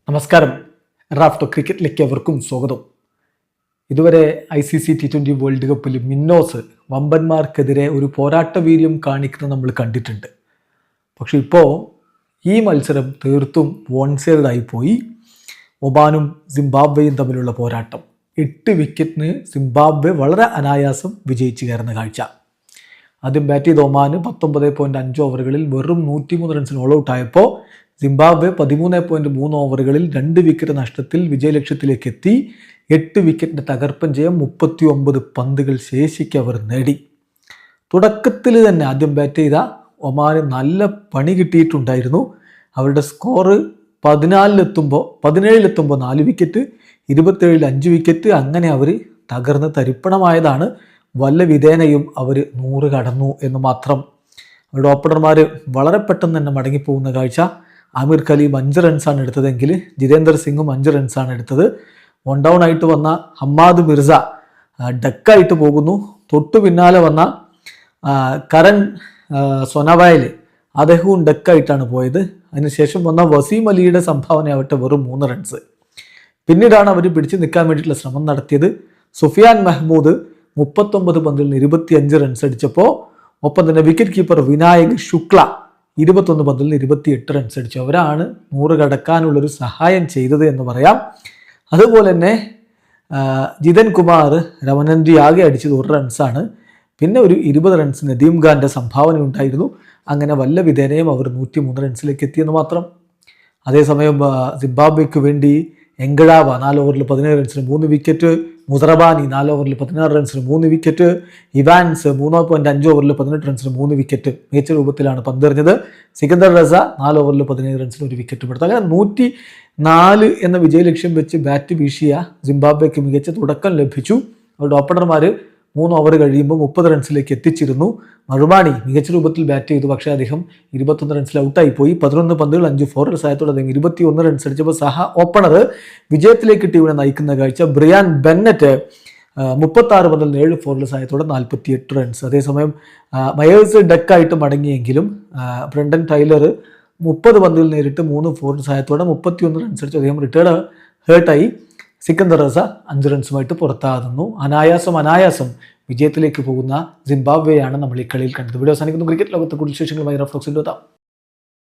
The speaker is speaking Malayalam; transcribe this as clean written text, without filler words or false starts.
നമസ്കാരം. റാഫ്റ്റോ ക്രിക്കറ്റിലേക്ക് എവർക്കും സ്വാഗതം. ഇതുവരെ ICC T20 വേൾഡ് കപ്പിൽ മിന്നോസ് വമ്പന്മാർക്കെതിരെ ഒരു പോരാട്ട വീര്യം കാണിക്കുന്നത് നമ്മൾ കണ്ടിട്ടുണ്ട്. പക്ഷെ ഇപ്പോൾ ഈ മത്സരം തീർത്തും വൺ സൈഡായി പോയി. ഒമാനും സിംബാബ്വേയും തമ്മിലുള്ള പോരാട്ടം 8 വിക്കറ്റിന് സിംബാബ്വെ വളരെ അനായാസം വിജയിച്ചു കയറുന്ന കാഴ്ച. ആദ്യം ബാറ്റ് ചെയ്ത ഒമാന് 19.5 ഓവറുകളിൽ വെറും 103 റൺസിന് ഓൾ ഔട്ട് ആയപ്പോൾ സിംബാബ്വെ 13.3 ഓവറുകളിൽ 2 വിക്കറ്റ് നഷ്ടത്തിൽ വിജയലക്ഷ്യത്തിലേക്ക് എത്തി. 8 വിക്കറ്റിൻ്റെ തകർപ്പൻ ജയം 39 പന്തുകൾ ശേഷിക്ക് അവർ നേടി. തുടക്കത്തിൽ തന്നെ ആദ്യം ബാറ്റ് ചെയ്ത ഒമാന് നല്ല പണി കിട്ടിയിട്ടുണ്ടായിരുന്നു. അവരുടെ സ്കോറ് 17-എത്തുമ്പോൾ 4 വിക്കറ്റ്, 27-ൽ 5 വിക്കറ്റ്, അങ്ങനെ അവർ തകർന്ന് തരിപ്പണമായതാണ്. വല്ല വിധേനയും അവർ 100 കടന്നു എന്ന് മാത്രം. അവരുടെ ഓപ്പണർമാർ വളരെ പെട്ടെന്ന് തന്നെ മടങ്ങിപ്പോകുന്ന കാഴ്ച. ആമിർ ഖലീം 5 റൺസാണ് എടുത്തതെങ്കിൽ ജിതേന്ദർ സിംഗും 5 റൺസാണ് എടുത്തത്. വൺ ഡൗൺ ആയിട്ട് വന്ന ഹമ്മാദ് മിർസ ഡക്കായിട്ട് പോകുന്നു. തൊട്ടു പിന്നാലെ വന്ന കരൺ സൊനവായൽ അദ്ദേഹവും ഡക്കായിട്ടാണ് പോയത്. അതിനുശേഷം വന്ന വസീം അലിയുടെ സംഭാവനയാവട്ടെ വെറും 3 റൺസ്. പിന്നീടാണ് അവർ പിടിച്ചു നിൽക്കാൻ വേണ്ടിയിട്ടുള്ള ശ്രമം നടത്തിയത്. സുഫിയാൻ മെഹ്മൂദ് 39 പന്തിൽ നിന്ന് 25 റൺസ് അടിച്ചപ്പോൾ ഒപ്പം തന്നെ വിക്കറ്റ് കീപ്പർ വിനായക് ശുക്ല 21 പന്തിൽ നിന്ന് 28 റൺസ് അടിച്ചു. അവരാണ് 100 കടക്കാനുള്ളൊരു സഹായം ചെയ്തത് എന്ന് പറയാം. അതുപോലെ തന്നെ ജിതൻ കുമാർ രമനൻജി ആകെ അടിച്ചത് 1 റൺസാണ്. പിന്നെ ഒരു 20 റൺസ് നദീം ഖാൻ്റെ സംഭാവന ഉണ്ടായിരുന്നു. അങ്ങനെ വല്ല വിധേനയും അവർ 103 റൺസിലേക്ക് എത്തിയെന്ന് മാത്രം. അതേസമയം സിംബാബ്വേക്ക് വേണ്ടി എങ്കഴാവ 4 ഓവറിൽ 17 റൺസിന് 3 വിക്കറ്റ്, മുസറബാനി 4 ഓവറിൽ 16 റൺസിന് 3 വിക്കറ്റ്, ഇവാൻസ് 3.5 ഓവറിൽ 18 റൺസിന് 3 വിക്കറ്റ് മികച്ച രൂപത്തിലാണ് പന്തെറിഞ്ഞത്. സിക്കന്ദർ റസ 4 ഓവറിൽ 17 റൺസിന് 1 വിക്കറ്റ് എടുത്തു. അങ്ങനെ 104 എന്ന വിജയലക്ഷ്യം വെച്ച് ബാറ്റ് വീശിയ സിംബാബ്വേക്ക് മികച്ച തുടക്കം ലഭിച്ചു. അവരുടെ ഓപ്പണർമാർ 3 ഓവർ കഴിയുമ്പോൾ 30 റൺസിലേക്ക് എത്തിച്ചിരുന്നു. മറുപാണി മികച്ച രൂപത്തിൽ ബാറ്റ് ചെയ്തു. പക്ഷേ അദ്ദേഹം 21 റൺസിൽ ഔട്ടായി പോയി. 11 പന്തുകൾ 5 ഫോറുകൾ സഹായത്തോടെ അദ്ദേഹം 21 റൺസ് അടിച്ചപ്പോൾ സഹ ഓപ്പണർ വിജയത്തിലേക്ക് ടീമിനെ നയിക്കുന്ന കാഴ്ച. ബ്രിയാൻ ബെന്നറ്റ് 36 പന്തിൽ 7 ഫോറുകൾ സഹായത്തോടെ 48 റൺസ്. അതേസമയം മയേഴ്സ് ഡക്കായിട്ട് മടങ്ങിയെങ്കിലും ബ്രണ്ടൻ ടൈലർ 30 പന്തിൽ നേരിട്ട് 3 ഫോറുകൾ സഹായത്തോടെ 31 റൺസ് അടിച്ചു. അദ്ദേഹം റിട്ടയർഡ് ഹേർട്ടായി. സിക്കന്ദർ റസ 5 റൺസുമായിട്ട് പുറത്താകുന്നു. അനായാസം വിജയത്തിലേക്ക് പോകുന്ന സിംബാബ്വേയാണ് നമ്മൾ ഈ കളിയിൽ കണ്ടത്. വീഡിയോ അവസാനിക്കുന്നു. ക്രിക്കറ്റ് ലോകത്തെ കൂടുതൽ വിശേഷങ്ങളുമായി റഫ്ലോക്സിൽ എത്താം.